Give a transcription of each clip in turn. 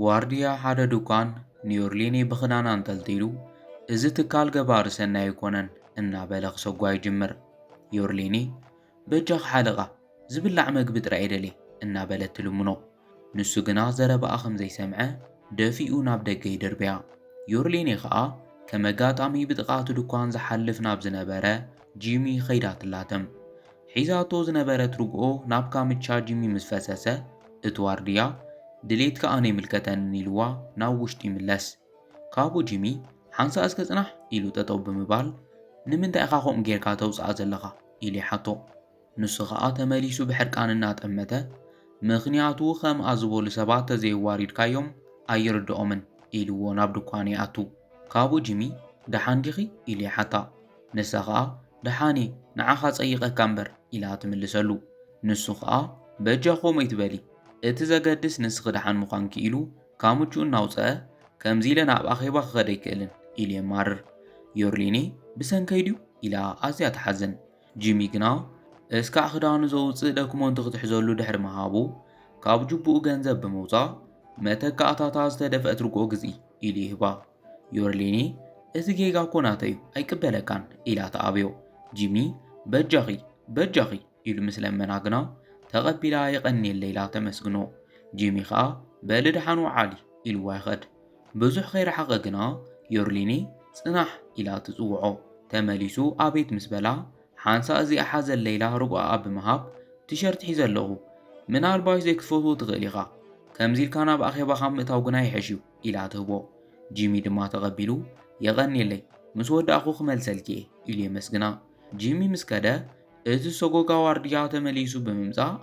ዋርድያ ሓደ ድኳን ኒውዮርሊኒ ብኽዳን አንጠልጢሉ እዚ ትካል ገባሪ ሰናይ ኣይኮነን እናበለ ክሰጓ ይጅምር። ዮርሊኒ በጃኽ ሓለቓ ዝብላዕ መግቢ ጥራይ የደልየ እናበለት ትልምኖ። ንሱ ግና ዘረባኣ ከም ዘይሰምዐ ደፊኡ ናብ ደገ ይድርብያ። ዮርሊኒ ከዓ ከም ኣጋጣሚ ብጥቓቱ ድኳን ዝሓልፍ ናብ ዝነበረ ጂሚ ኸይዳ ትላተም። ሒዛቶ ዝነበረት ርግኦ ናብ ካምቻ ጂሚ ምስ ፈሰሰ እቲ ዋርድያ ድሌትካ ኣነ ይምልከተንን ኢልዋ ናብ ውሽጢ ይምለስ። ካብኡ ጂሚ ሓንሳ እስከ ጽናሕ ኢሉ ጠጠው ብምባል ንምንታይ ኢኻ ከምኡ ጌርካ ተውፅኣ ዘለኻ ኢሉ ይሓቶ። ንሱ ከዓ ተመሊሱ ብሕርቃን እናጠመተ ምኽንያቱ ከምኣ ዝበሉ ሰባት ተዘይዋሪድካዮም ኣይርድኦምን ኢልዎ ናብ ድኳኑ ይኣቱ። ካብኡ ጂሚ ደሓን ዲኺ ኢሉ ይሓታ። ንሳ ከዓ ደሓኒ ንዓኻ ጸይቐካ እምበር ኢላ ትምልሰሉ። ንሱ ከዓ በጃ ኸመይ ትበሊ እቲ ዘገድስ ንስኺ ደሓን ምዃንኪ ኢሉ ካምቹኡ እናውፅአ ከምዚ ኢለ ናብ ኣኼባ ክኸደ ኣይክእልን ኢሉ የማርር። ዮርሊኒ ብሰንከይ ድዩ ኢላ ኣዝያ ትሓዝን። ጂሚ ግና እስካዕ ክዳኑ ዘውፅእ ደክሞንቱ ክትሕዘሉ ድሕሪ ምሃቡ ካብ ጅቡኡ ገንዘብ ብምውፃእ መተካእታታ ዝተደፍአት ርግኦ ግዝኢ ኢሉ ይህባ። ዮርሊኒ እቲ ጌጋ እኮ ናተዩ ኣይቅበለካን ኢላ ተኣብዮ። ጂሚ በጃኺ ኢሉ ምስ ለመና ግና ተቐቢላ የቐኒየለ ኢላ ተመስግኖ። ጂሚ ከዓ በሊ ድሓን ወዓሊ ኢልዋ ይኸድ። ብዙሕ ከይረሓቐ ግና ዮርሊኒ ጽናሕ ኢላ ትጽውዖ። ተመሊሱ ኣቤት ምስ በላ ሓንሳ እዚኣ ሓዘን ሌይላ ርግኦኣ ብምሃብ ቲሸርት ሒዘ ኣለኹ ምናልባሽ ዘይክትፈትዎ ትኽእል ኢኻ ከምዚ ኢልካ ናብ ኣኼባኻ ምእታው ግና ይሕሽ እዩ ኢላ ትህቦ። ጂሚ ድማ ተቐቢሉ የቐኒየለይ ምስ ወዳእኹ ክመልሰልኪ እየ ኢሉ የመስግና። ጂሚ ምስ ከደ እቲ ሰጎጋ ዋርድያ ተመሊሱ ብምምጻእ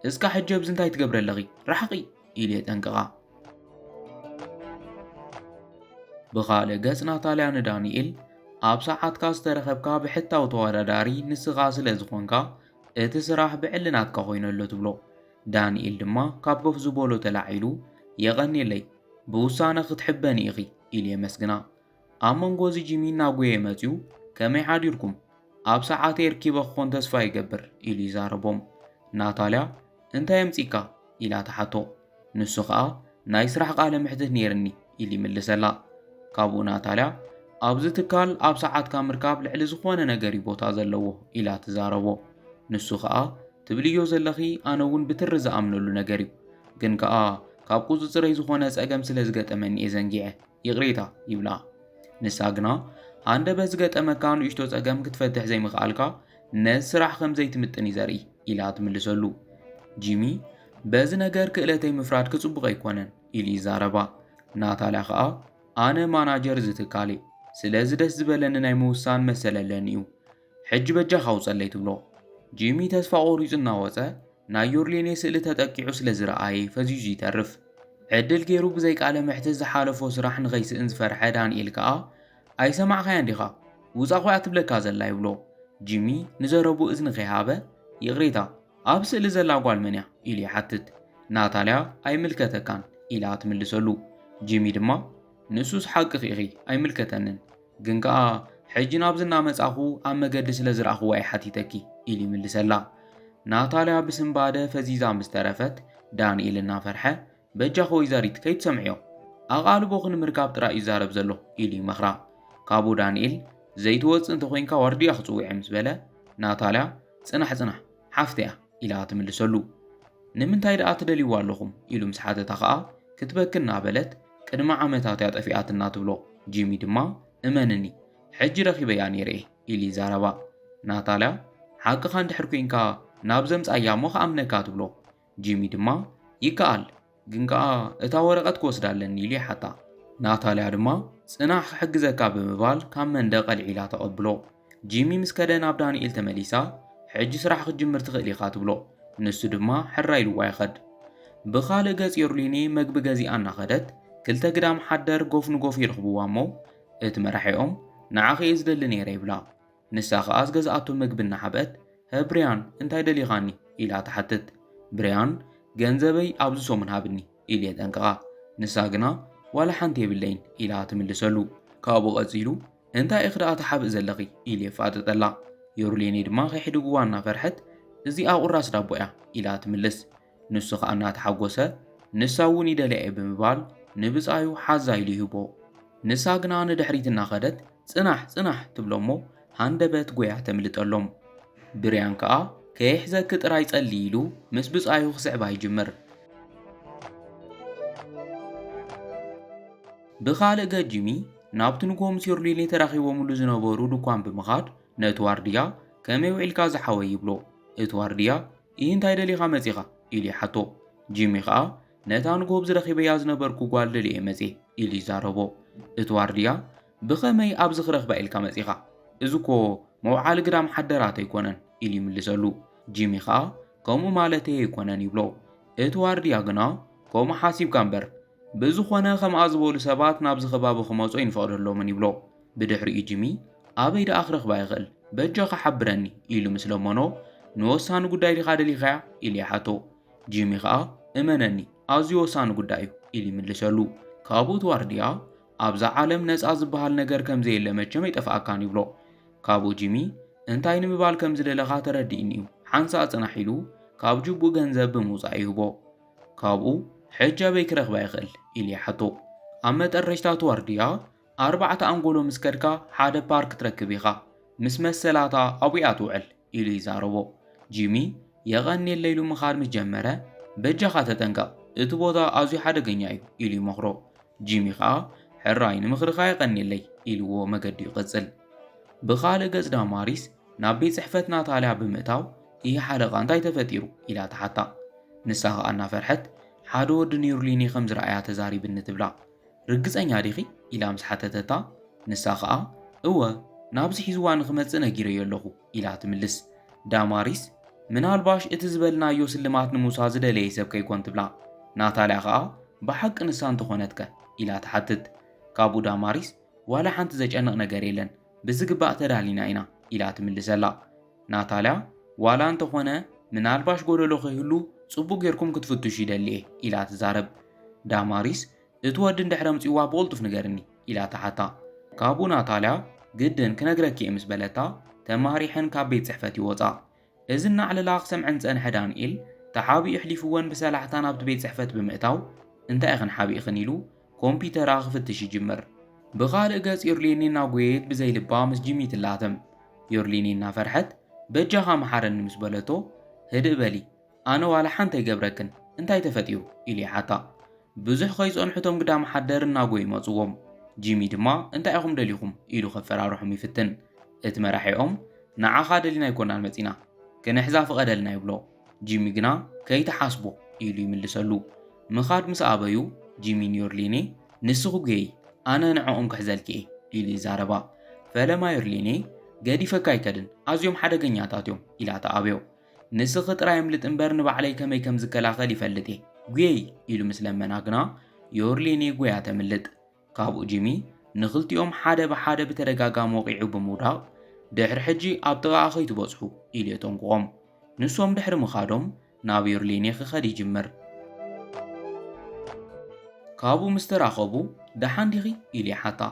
እስካ ሕጂ ኣብዚ እንታይ ትገብረለኺ ራሕቒ ኢሉ የጠንቅቓ። ብኻልእ ገጽ ናታልያ ንዳንኤል ኣብ ሰዓትካ ዝተረኸብካ ብሕታዊ ተወዳዳሪ ንስኻ ስለ ዝኾንካ እቲ ስራሕ ብዕልናትካ ኮይነሎ ትብሎ። ዳንኤል ድማ ካብ ኮፍ ዝበሎ ተላዒሉ የቐኒየለይ ብውሳነ ክትሕበኒ ኢኺ ኢሉ የመስግና። ኣብ መንጎ እዚ ጂሚ እናጐየ መጺኡ ከመይ ሓዲርኩም ኣብ ሰዓተይ ርኪበ ክኾን ተስፋ ይገብር ኢሉ ይዛረቦም። ናታልያ እንታይ ኣምጺካ ኢላ ተሓቶ። ንሱ ከዓ ናይ ስራሕ ቃለ ምሕትት ነይርኒ ኢሉ ይምልሰላ። ካብኡ ናታልያ ኣብዚ ትካል ኣብ ሰዓትካ ምርካብ ልዕሊ ዝኾነ ነገር ቦታ ዘለዎ ኢላ ትዛረቦ። ንሱ ከዓ ትብልዮ ዘለኺ ኣነ እውን ብትሪ ዝኣምነሉ ነገር እዩ፣ ግን ከዓ ካብ ቁፅፅረይ ዝኾነ ጸገም ስለ ዝገጠመኒ እየ ዘንጊዐ ይቕሬታ ይብላ። ንሳ ግና ኣንደበት ዝገጠመካ ንእሽቶ ጸገም ክትፈትሕ ዘይምኽኣልካ ነዚ ስራሕ ከም ዘይትምጥን እዩ ዘርኢ ኢላ ትምልሰሉ። ጂሚ በዚ ነገር ክእለተይ ምፍራድ ክጽቡቕ ኣይኮነን ኢሉ ይዛረባ። ናታልያ ከዓ ኣነ ማናጀር ዝትካል እየ፣ ስለዚ ደስ ዝበለኒ ናይ ምውሳን መሰለለኒ እዩ፣ ሕጂ በጃ ካውፀለይ ትብሎ። ጂሚ ተስፋ ቆሪጹ እናወፀ ናይ ዮርሊኒ ስእሊ ተጠቂዑ ስለ ዝረኣየ ፈዚዙ ይተርፍ። ዕድል ገይሩ ብዘይ ቃለ ምሕትት ዝሓለፎ ስራሕ ንኸይስእን ዝፈርሐ ዳንኤል ከዓ ኣይሰማዕኻያን ዲኻ ውፃ ኾያ ትብለካ ዘላ ይብሎ። ጂሚ ንዘረቡ እዝኒ ከይሃበ ይቕሬታ ኣብ ስእሊ ዘላ ጓል መን እያ ኢሉ ይሓትት። ናታልያ ኣይምልከተካን ኢላ ትምልሰሉ። ጂሚ ድማ ንሱስ ሓቂ ኢኺ ኣይምልከተንን፣ ግን ከዓ ሕጂ ናብዚ እናመጻኹ ኣብ መገዲ ስለ ዝረኣኽዋ ይሓቲተኪ ኢሉ ይምልሰላ። ናታልያ ብስምባደ ፈዚዛ ምስ ተረፈት ዳንኤል እናፈርሐ በጃኸ ወይዘሪት ከይትሰምዕዮ ኣቓልቦ ክንምርካብ ጥራይ ይዛረብ ዘሎ ኢሉ ይመኽራ። ካብኡ ዳንኤል ዘይትወፅእ እንተኮይንካ ዋርድያ ክጽውዕ ምስ በለ ናታልያ ጽናሕ ሓፍተያ ኢላ ትምልሰሉ። ንምንታይ ደኣ ትደልይዋ ኣለኹም ኢሉ ምስ ሓተታ ከዓ ክትበክን እናበለት ቅድሚ ዓመታት እያ ጠፊኣትና ትብሎ። ጂሚ ድማ እመንኒ ሕጂ ረኺበያ ነይረ ኢሉ ይዛረባ። ናታልያ ሓቂኻ እንድሕር ኮንካ ናብ ዘምጻያ እሞ ከኣምነካ ትብሎ። ጂሚ ድማ ይከኣል፣ ግን ከዓ እታ ወረቐት ክወስዳለኒ ኢሉ ይሓታ። ናታልያ ድማ ጽናሕ ክሕግዘካ ብምባል ካብ መንደቕ ቀልዒላ ተቐብሎ። ጂሚ ምስ ከደ ናብ ዳንኤል ተመሊሳ ሕጂ ስራሕ ክትጅምር ትኽእል ኢኻ ትብሎ። ንሱ ድማ ሕራ ኢልዋ ይኸድ። ብኻልእ ገጽ ዮርሊኒ መግቢ ገዚኣ እናኸደት ክልተ ግዳም ሓደር ጎፍ ንጎፍ ይረኽብዋ እሞ እቲ መራሒኦም ንዓኺ እየ ዝደሊ ነይረ ይብላ። ንሳ ከዓ ዝገዝኣቶ ምግቢ እናሓብአት ብርያን እንታይ ደሊኻኒ ኢላ ተሓትት። ብርያን ገንዘበይ ኣብዚ ሶሙን ሃብኒ ኢሉ የጠንቅቓ። ንሳ ግና ዋላ ሓንቲ የብለይን ኢላ ትምልሰሉ። ካብኡ ቐጺሉ እንታይ ኢኽ ደኣ ተሓብእ ዘለኺ ኢሉ የፋጥጠላ። ዮርሊኒ ድማ ከይሕድግዋ እናፈርሐት እዚኣ ቁራስ ዳቦ እያ ኢላ ትምልስ። ንሱ ከዓ እናተሓጐሰ ንሳ እውን ይደልያ ብምባል ንብጻዩ ሓዛ ኢሉ ይህቦ ንሳ ግና ንድሕሪት እናኸደት ጽናሕ ጽናሕ ትብሎሞ ሃንደበት ጎያ ተምልጠሎም ብርያን ከዓ ከይሕዘክ ጥራይ ጸሊ ኢሉ ምስ ብጻዩ ክስዕባ ይጅምር ብኻልእ ገጅሚ ናብቲ ንጎም ዮርሊኔ ተራኺቦምሉ ዝነበሩ ድኳን ብምኻድ ነቲ ዋርድያ ከመይ ውዒልካ ዝሓወይ ይብሎ እቲ ዋርድያ ይህ እንታይ ደሊኻ መጺኻ ኢሉ ይሓቶ ጂሚ ከዓ ነታ ንጎብ ዝረኺበያ ዝነበርኩ ጓል ደልየ መጺ ኢሉ ይዛረቦ እቲ ዋርድያ ብኸመይ ኣብዚ ክረኽባ ኢልካ መጺኻ እዚ እኮ መውዓሊ ግዳም ሓደራት ኣይኮነን ኢሉ ይምልሰሉ ጂሚ ከዓ ከምኡ ማለት ኣይኮነን ይብሎ እቲ ዋርድያ ግና ከምኡ ሓሲብካ እምበር ብዝኾነ ከምኣ ዝበሉ ሰባት ናብዚ ከባቢ ክመፁ ይንፈቕደሎምን ይብሎ ብድሕሪኡ ጂሚ ኣበይ ደኣ ክረኽባ ይኽእል በጃኻ ሓብረኒ ኢሉ ምስ ለመኖ ንወሳኒ ጉዳይ ዲኻ ደሊኻያ ኢሉ ይሓቶ ጂሚ ከዓ እመነኒ ኣዝዩ ወሳኒ ጉዳይ እዩ ኢሉ ይምልሰሉ ካብኡ እቲ ዋርድያ ኣብዛ ዓለም ነፃ ዝበሃል ነገር ከም ዘየለ መቸም ኣይጠፍኣካን ይብሎ ካብኡ ጂሚ እንታይ ንምባል ከም ዝደለኻ ተረዲእኒ እዩ ሓንሳእ ጽናሕ ኢሉ ካብ ጅቡእ ገንዘብ ብምውፃእ ይህቦ ካብኡ ሕጂ ኣበይ ክረኽባ ይኽእል ኢሉ ይሓቶ ኣብ መጠረሽታ ዋርድያ 4 ኣንጎሎ ምስ ከድካ ሓደ ፓርክ ትረክብ ኢኻ ምስ መሰላታ ኣብያ ትውዕል ኢሉ ይዛረቦ ጂሚ የቐኒየለ ኢሉ ምኻድ ምስ ጀመረ በጃኻ ተጠንቀቕ እቲ ቦታ ኣዝዩ ሓደገኛ እዩ ኢሉ ይመኽሮ ጂሚ ከዓ ሕራይ ንምኽርኻ የቐኒየለይ ኢልዎ መገዲ ይቕጽል ብኻልእ ገጽ ዳማሪስ ናብ ቤት ጽሕፈት ናታልያ ብምእታው ይህ ሓለቓ እንታይ ተፈጢሩ ኢላ ተሓታ ንሳ ከዓ እናፈርሐት ሓደ ወዲ ዮርሊኔ ከም ዝረኣያ ተዛሪብኒ ትብላ ርግጸኛ ዲኺ ኢላ ምስ ሓተተታ ንሳ ከዓ እወ ናብዚ ሒዝዋ ንኽመጽእ ነጊረዮ ኣለኹ ኢላ ትምልስ ዳማሪስ ምናልባሽ እቲ ዝበልናዮ ስልማት ንምውሳድ ዝደለየ ሰብ ከይኮን ትብላ ናታልያ ከዓ ብሓቂ ንሳ እንተኾነትከ ኢላ ትሓትት ካብኡ ዳማሪስ ዋላ ሓንቲ ዘጨንቕ ነገር የለን ብዝግባእ ተዳሊና ኢና ኢላ ትምልሰላ ናታልያ ዋላ እንተኾነ ምናልባሽ ጎደሎ ከይህሉ ጽቡቕ ጌርኩም ክትፍትሹ ይደልየ ኢላ ትዛረብ ዳማሪስ እቲ ወዲ እንድሕረ ምጽዋ ብቕልጡፍ ንገርኒ ኢላ ተሓታ ካብኡ ናታልያ ግድን ክነግረኪ እየ ምስ በለታ ተማሪሕን ካብ ቤት ጽሕፈት ይወፃ እዚ እናዕለላ ክሰምዐን ጸንሐ ዳንኤል ተሓቢኡ ሕሊፍወን ብሰላሕታ ናብቲ ቤት ጽሕፈት ብምእታው እንታይ ኢኽን ሓቢእኽን ኢሉ ኮምፒተራ ክፍትሽ ይጅምር ብኻልእ ገጽ ዮርሊኔ እናጎየት ብዘይልባ ምስ ጂሚ ትላተም ዮርሊኔ እናፈርሐት በጃኻ መሓረኒ ምስ በለቶ ህድእ በሊ ኣነ ዋላ ሓንቲ ኣይገብረክን እንታይ ተፈጢሩ ኢሉ ይሓታ ብዙሕ ከይጸንሑቶም ግዳም ሓደር እናጎዩ መጽዎም ጂሚ ድማ እንታይ ኢኹም ደሊኹም ኢሉ ከፈራርሖም ይፍትን እቲ መራሒኦም ንዓኻ ደሊና ኣይኮናን መጺና ክንሕዛ ፍቐደልና ይብሎ ጂሚ ግና ከይተሓስቦ ኢሉ ይምልሰሉ ምኻድ ምስ ኣበዩ ጂሚ ዮርሊኔ ንስኹ ገይ ኣነ ንዕኦም ክሕዘልኪ እየ ኢሉ ይዛረባ ፈለማ ዮርሊኔ ገዲፈካ ኣይከድን ኣዝዮም ሓደገኛታት እዮም ኢላ ተኣብዮ ንስኺ ጥራይ እምልጥ እምበር ንባዕለይ ከመይ ከም ዝከላኸል ይፈልጥ እየ ጉየይ ኢሉ ምስ ለመና ግና ዮርሊኔ ጎያ ተምልጥ ካብኡ ጂሚ ንኽልቲኦም ሓደ ብሓደ ብተደጋጋሚ ወቂዑ ብምውዳቕ ድሕሪ ሕጂ ኣብ ጥቓ ከይትበጽሑ ኢሉ የጠንቅቖም ንሶም ድሕሪ ምኻዶም ናብ ዮርሊኔ ክኸድ ይጅምር ካብኡ ምስ ተራኸቡ ደሓን ዲኺ ኢሉ ይሓታ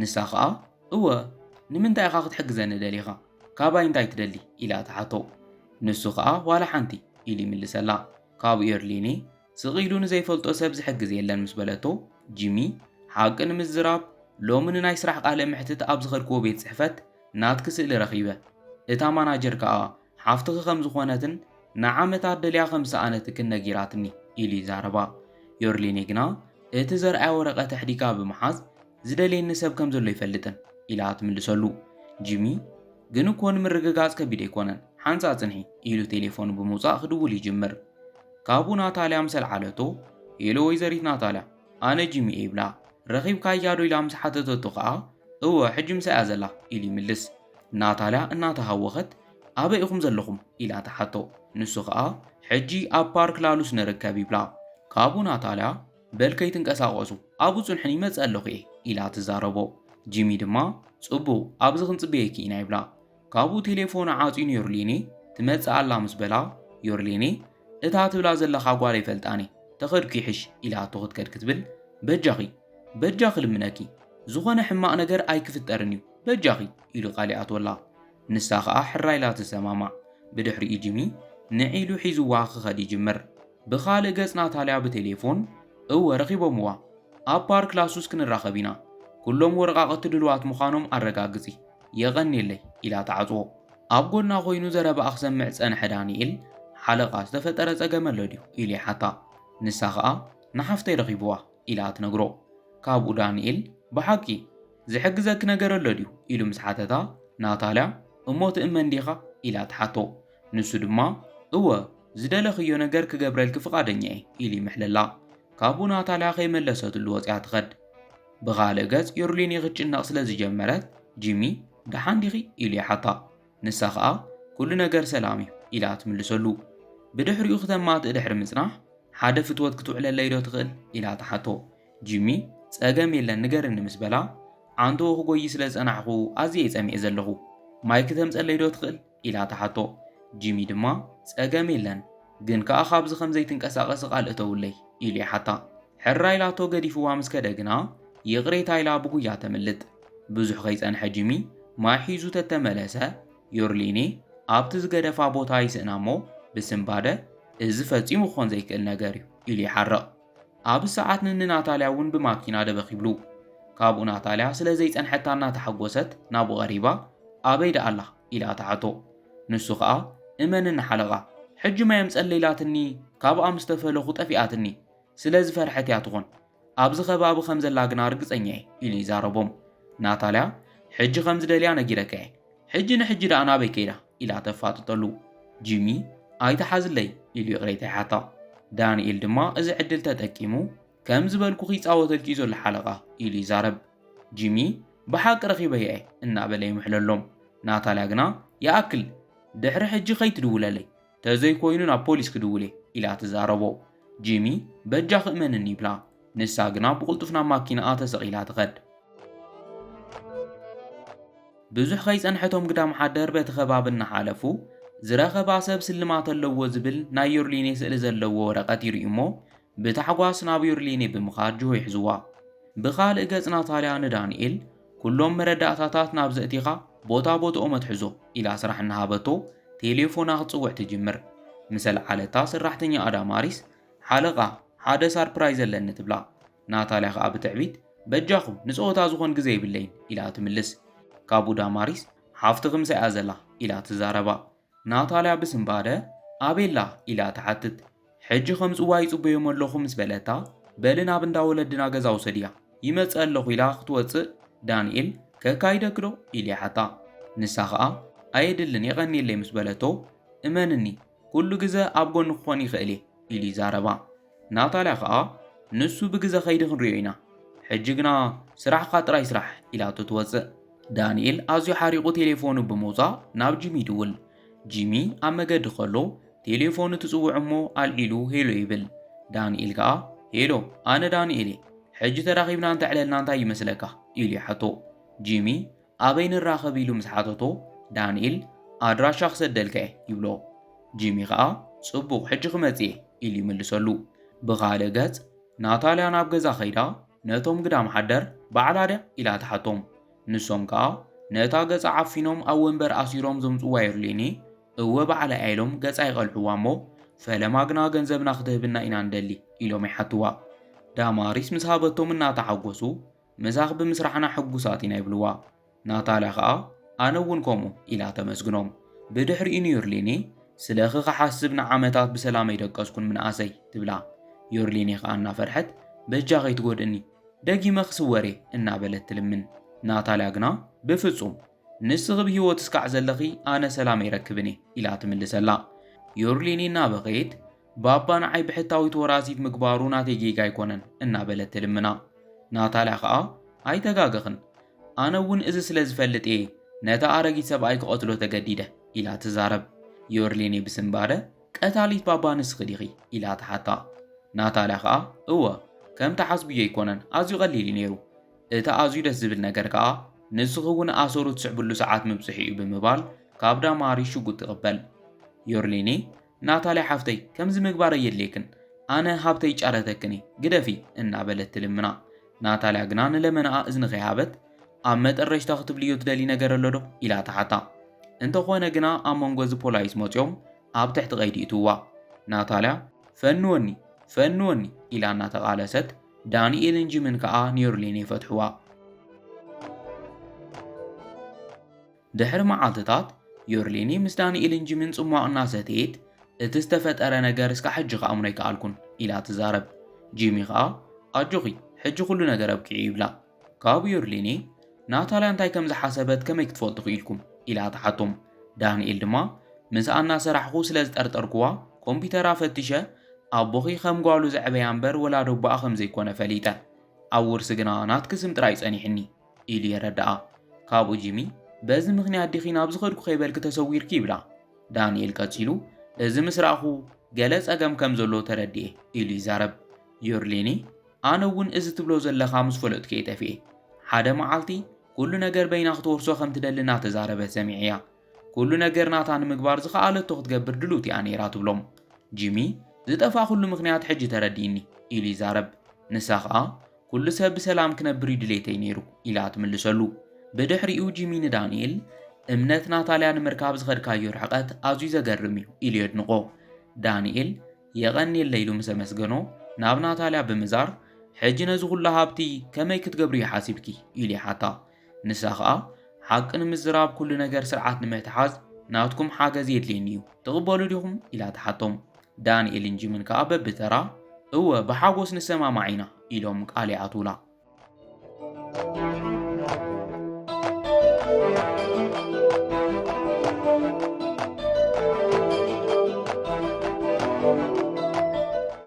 ንሳ ከዓ እወ ንምንታይ ኢኻ ክትሕግዘኒ ደሊኻ ካባይ እንታይ ትደሊ ኢላ ተሓቶ ንሱ ከዓ ዋላ ሓንቲ ኢሉ ይምልሰላ ካብኡ ዮርሊኔ ስቕ ኢሉ ንዘይፈልጦ ሰብ ዝሕግዝ የለን ምስ በለቶ ጂሚ ሓቂ ንምዝራብ ሎሚ ንናይ ስራሕ ቃለ ምሕትት ኣብ ዝኸድክዎ ቤት ጽሕፈት ናትክ ስእሊ ረኺበ እታ ማናጀር ከዓ ሓፍትኺ ከም ዝኾነትን ንዓመታት ደልያ ከም ዝሰኣነትክን ነጊራትኒ ኢሉ ይዛረባ ዮርሊኔ ግና እቲ ዘርኣያ ወረቐት ኣሕዲጋ ብምሓዝ ዝደልየኒ ሰብ ከም ዘሎ ይፈልጥን ኢላ ትምልሰሉ ጂሚ ግን እኮ ንምርግጋጽ ከቢድ ኣይኮነን ሓንሳ ጽንሒ ኢሉ ቴሌፎኑ ብምውፃእ ክድውል ይጅምር ካብኡ ናታልያ ምሰልዓለቶ ሄሎ ወይዘሪት ናታልያ ኣነ ጂሚ እየ ይብላ ረኺብካያ ዶ ኢላ ምስ ሓተተቶ ከዓ እወ ሕጂ ምሳያ ዘላ ኢሉ ይምልስ ናታልያ እናተሃወኸት ኣበይ ኢኹም ዘለኹም ኢላ ተሓቶ ንሱ ከዓ ሕጂ ኣብ ፓርክ ላሉስ ንርከብ ይብላ ካብኡ ናታልያ በልከይ ትንቀሳቐሱ ኣብኡ ጽንሕን ይመጽእ ኣለኹ እየ ኢላ ትዛረቦ ጂሚ ድማ ጽቡቕ ኣብዚ ክንጽበየኪ ኢና ይብላ ካብኡ ቴሌፎኑ ዓፂኑ ዮርሊኔ ትመጽእ ኣላ ምስ በላ ዮርሊኔ እታ ትብላ ዘለኻ ጓል ኣይፈልጣኒ ተኸድኩ ይሕሽ ኢላ ክትከድ ክትብል በጃኺ ልምነኪ ዝኾነ ሕማቕ ነገር ኣይክፍጠርን እዩ በጃኺ ኢሉ ቃሊኣትወላ ንሳ ከዓ ሕራይ ኢላ ትሰማማዕ ብድሕሪኡ ጂሚ ንዒሉ ሒዙዋ ክኸድ ይጅምር ብኻልእ ገጽ ናታልያ ብቴሌፎን እወ ረኺቦምዋ ኣብ ፓርክ ላሱስ ክንራኸብ ኢና ኩሎም ወረቓቕቲ ድልዋት ምዃኖም ኣረጋግጺ የቐኒለይ ኢላ ተዓጽዎ ኣብ ጎና ኮይኑ ዘረባ ክሰምዕ ጸንሐ ዳንኤል ሓለቓ ዝተፈጠረ ጸገም ኣሎ ድዩ ኢሉ ይሓታ ንሳ ኸኣ ንሓፍተይ ረኺብዋ ኢላ ትነግሮ ካብኡ ዳንኤል ብሓቂ ዝሕግዘክ ነገር ኣሎ ድዩ ኢሉ ምስ ሓተታ ናታልያ እሞ ትእመን ዲኻ ኢላ ትሓቶ ንሱ ድማ እወ ዝደለኽዮ ነገር ክገብረልክ ፍቓደኛ እየ ኢሉ ይምሕለላ ካብኡ ናታልያ ከይመለሰትሉ ወፂያ ትኸድ ብኻልእ ገጽ ዮርሊኒ ክትጭነቕ ስለ ዝጀመረት ጂሚ ደሓን ዲኺ ኢሉ ይሓታ ንሳ ኸኣ ኩሉ ነገር ሰላም እዩ ኢላ ትምልሰሉ ብድሕሪኡ ክተማት ድሕሪ ምጽናሕ ሓደ ፍትወት ክትውዕለለይ ዶ ትኽእል ኢላ ተሓቶ ጂሚ ጸገም የለን ንገርኒ ምስ በላ ዓንቶ ክጎይ ስለ ጸናሕኹ ኣዝየ ጸሚኤ ዘለኹ ማይ ክተምጸለይ ዶ ትኽእል ኢላ ተሓቶ ጂሚ ድማ ጸገም የለን ግን ከኣ ካብዚ ከም ዘይትንቀሳቐስ ቃልእ ተውለይ ኢሉ ይሓታ ሕራይ ኢላቶ ገዲፍዋ ምስ ከደ ግና ይቕሬታ ኢላ ብጉያ ተምልጥ ብዙሕ ከይጸንሐ ጂሚ ማይ ሒዙ ተተመለሰ ዮርሊኒ ኣብቲ ዝገደፋ ቦታ ይስእና እሞ ብስምባደ እዚ ፈጺሙ ክኾን ዘይክእል ነገር እዩ ኢሉ ይሓርቕ ኣብ ሰዓት ንናታልያ እውን ብማኪና ደበኺብሉ ካብኡ ናታልያ ስለ ዘይጸንሐታና ተሓጐሰት ናብኡ ቐሪባ ኣበይ ዳ ኣላ ኢላ ተሓቶ ንሱ ኸኣ እመንን ሓለቓ ሕጂ ማየም ጸለይላትኒ ካብኣ ምስ ተፈለኹ ጠፊኣትኒ ስለ ዝፈርሐት እያ ትኾን ኣብዚ ኸባቢ ከም ዘላ ግና ርግጸኛ እየ ኢሉ ይዛረቦም ናታልያ ሕጂ ከም ዝደልያ ነጊረከ እየ ሕጂ ንሕጂ ደኣ ናበይ ከይዳ ኢላ ተፋጥጠሉ ጂሚ ኣይተሓዝለይ ኢሉ ይቕሬታ ይሓታ ዳንኤል ድማ እዚ ዕድል ተጠቂሙ ከም ዝበልኩ ኺፃወተልኪ ዘሎ ሓለቓ ኢሉ ይዛረብ ጂሚ ብሓቂ ረኺበየ እየ እናበለ ይምሕለሎም ናታልያ ግና ይኣክል ድሕሪ ሕጂ ኸይትድውለለይ ተዘይኮይኑ ናብ ፖሊስ ክድውል ኢላ ትዛረቦ ጂሚ በጃ ክእመንን ይብላ ንሳ ግና ብቕልጡፍ ናብ ማኪናኣ ተሰቒላ ትኸድ ብዙሕ ከይጸንሐቶም ግዳም ሓደር በቲ ኸባቢ እናሓለፉ ዝረኸባ ሰብ ስልማት ኣለዎ ዝብል ናይ ዮርሊኒ ስእሊ ዘለዎ ወረቐት ይርኢ እሞ ብታሕጓስ ናብ ዮርሊኒ ብምኻድ ጅሆ ይሕዝዋ ብኻልእ ገጽ ናታልያ ንዳንኤል ኩሎም መረዳእታታት ናብ ዘእቲኻ ቦታ ቦትኦም ኣትሕዞ ኢላ ስራሕ እናሃበቶ ቴሌፎና ክትጽውዕ ትጅምር ምሰል ዓለታ ሰራሕተኛ ኣዳማሪስ ሓለቓ ሓደ ሰርፕራይዝ ኣለኒ ትብላ ናታልያ ኸኣ ብትዕቢት በጃኹም ንፀወታ ዝኾን ግዜ ይብለይን ኢላ ትምልስ ካብኡ ዳማሪስ ሓፍቲ ኽምሳ እያ ዘላ ኢላ ትዛረባ ናታልያ ብስምባደ ኣቤላ ኢላ ተሓትት ሕጂ ከም ጽዋ ይጽበዮም ኣለኹ ምስ በለታ በሊ ናብ እንዳ ወለድና ገዛ ውሰድ እያ ይመጽእ ኣለኹ ኢላ ክትወፅእ ዳንኤል ከካይደክ ዶ ኢሉ ይሓታ ንሳ ኸኣ ኣየድልን የቐኒየለይ ምስ በለቶ እመንኒ ኩሉ ግዜ ኣብ ጎኒ ክኾን ይኽእል እየ ኢሉ ይዛረባ ናታልያ ኸኣ ንሱ ብግዜ ኸይዲ ክንሪዮ ኢና ሕጂ ግና ስራሕኻ ጥራይ ስራሕ ኢላቶ ትወፅእ ዳንኤል ኣዝዩ ሓሪቑ ቴሌፎኑ ብምውፃእ ናብ ጂሚ ይድውል ጂሚ ኣብ መገዲ ከሎ ቴሌፎኑ ትጽውዕ እሞ ኣልዒሉ ሄሎ ይብል ዳንኤል ከኣ ሄሎ ኣነ ዳንኤል እየ ሕጂ ተራኺብና እንተዕለልና እንታይ ይመስለካ ኢሉ ይሓቶ ጂሚ ኣበይ ንራኸብ ኢሉ ምስ ሓተቶ ዳንኤል ኣድራሻ ክሰደልከ እየ ይብሎ ጂሚ ከኣ ጽቡቕ ሕጂ ክመጽእ እየ ኢሉ ይምልሰሉ ብኻልእ ገጽ ናታልያ ናብ ገዛ ኸይዳ ነቶም ግዳም ሓደር በዓላ ድያ ኢላ ተሓቶም ንሶም ከኣ ነታ ገጻ ዓፊኖም ኣብ ወንበር ኣሲሮም ዘምጽዋ ዮርሊኒ እወ በዓላ ኢሎም ገጻ ይቐልዕዋ እሞ ፈለማ ግና ገንዘብና ክትህብና ኢና እንደሊ ኢሎም ይሓትዋ ዳማሪስ ምስ ሃበቶም እናተሓጐሱ ምሳኽ ብምስራሕና ሕጉሳት ኢና ይብልዋ ናታልያ ኸኣ ኣነ እውን ከምኡ ኢላ ተመስግኖም ብድሕሪኡ ዮርሊኒ ስለኺ ክሓስብ ንዓመታት ብሰላም ኣይደቀስኩን ምንኣሰይ ትብላ ዮርሊኒ ኸኣ እናፈርሐት በጃ ኸይትጐድእኒ ደጊመ ክስወሬ እናበለት ትልምን ናታልያ ግና ብፍጹም ንስኺ ብሂወት እስካዕ ዘለኺ ኣነ ሰላም ኣይረክብን ኢላ ትምልሰላ ዮርሊኒ እናበኸየት ባባ ንዓይ ብሕታዊት ወራሲት ምግባሩ ናተይ ጌጋ ኣይኮነን እናበለት ትልምና ናታልያ ኸኣ ኣይተጋገኽን ኣነ እውን እዚ ስለ ዝፈልጥ እየ ነታ ኣረጊት ሰብኣይ ክቐትሎ ተገዲደ ኢላ ትዛረብ ዮርሊኒ ብስምባደ ቀታሊት ባባ ንስኺ ዲኺ ኢላ ተሓታ ናታልያ ኸኣ እወ ከም ተሓስብዮ ኣይኮነን ኣዝዩ ቐሊል እዩ ነይሩ እቲ ኣዝዩ ደስ ዝብል ነገር ከኣ ንስኺ እውን ኣሰሩ ትስዕብሉ ሰዓት ምብፅሒ እዩ ብምባል ካብ ዳማሪስ ሽጉጥ ትቕበል ዮርሊኒ ናታልያ ሓፍተይ ከምዚ ምግባር የድልየክን ኣነ ሃብተይ ጫረተክኒ ግደፊ እናበለት ትልምና ናታልያ ግና ንለመናኣ እዝኒ ኸይሃበት ኣብ መጠረሽታ ክትብልዮ ትደሊ ነገር ኣሎ ዶ ኢላ ተሓታ እንተኾነ ግና ኣብ መንጎ እዚ ፖላይስ መፂኦም ኣብ ትሕቲ ቀይዲ እትዋ ናታልያ ፈንወኒ ኢላ እናተቓለሰት ዳንኤልን ጂምን ከዓ ኒውዮርሊን ይፈትሕዋ ድሕሪ መዓልትታት ዮርሌኒ ምስ ዳንኤልን ጂምን ጽሟቕ እናሰተየት እቲ ዝተፈጠረ ነገር እስካ ሕጂ ከኣምኖ ኣይከኣልኩን ኢላ ትዛረብ ጂሚ ከዓ ኣጆኺ ሕጂ ኩሉ ነገር ኣብኪዑ ይብላ ካብ ዮርሌኒ ናታልያ እንታይ ከም ዝሓሰበት ከመይ ክትፈልጡ ኢልኩም ኢላ ተሓቶም ዳንኤል ድማ ምስኣ እናሰራሕኹ ስለ ዝጠርጠርክዋ ኮምፒተራ ፈቲሸ ኣቦኺ ከም ጓሉ ዘዕበያ እምበር ወላዶ ቦኣ ከም ዘይኮነ ፈሊጠ ኣብ ውርሲ ግና ናትክስም ጥራይ ጸኒሕኒ ኢሉ የረድኣ ካብኡ ጂሚ በዚ ምኽንያት ዲኺ ናብ ዝኸድኩ ከይበልክ ተሰዊርኪ ይብላ ዳንኤል ቀፂሉ እዚ ምስ ረኣኹ ገለ ጸገም ከም ዘሎ ተረዲኤ ኢሉ ይዛረብ ዮርሌኒ ኣነ እውን እዚ ትብሎ ዘለኻ ምስ ፈለጥኩ እየ ጠፊኤ ሓደ መዓልቲ ኩሉ ነገር በይና ክትወርሶ ከም ትደሊ እናተዛረበት ሰሚዐ እያ ኩሉ ነገር ናታ ንምግባር ዝኸኣለቶ ክትገብር ድሉት እያ ነይራ ትብሎም ጂሚ ዝጠፋ ኩሉ ምኽንያት ሕጂ ተረዲእኒ ኢሉ ይዛረብ ንሳ ከዓ ኩሉ ሰብ ብሰላም ክነብር ይድሌተይ ነይሩ ኢላ ትምልሰሉ ብድሕሪኡ ጂሚ ንዳንኤል እምነት ናታልያ ንምርካብ ዝኸድካዮ ርሕቐት ኣዝዩ ዘገርም እዩ ኢሉ የድንቆ ዳንኤል የቐኒየለ ኢሉ ምስ ኣመስገኖ ናብ ናታልያ ብምዛር ሕጂ ነዚ ኩሉ ሃብቲ ከመይ ክትገብሩ ይሓሲብኪ ኢሉ ይሓታ ንሳ ከዓ ሓቂ ንምዝራብ ኩሉ ነገር ስርዓት ንምትሓዝ ናትኩም ሓገዝ የድልየኒ እዩ ትቕበሉ ዲኹም ኢላ ተሓቶም ዳንኤልን ጂምን ከዓ በብተራ እወ ብሓጎስ ንሰማማዕ ኢና ኢሎም ቃል ይኣትውላ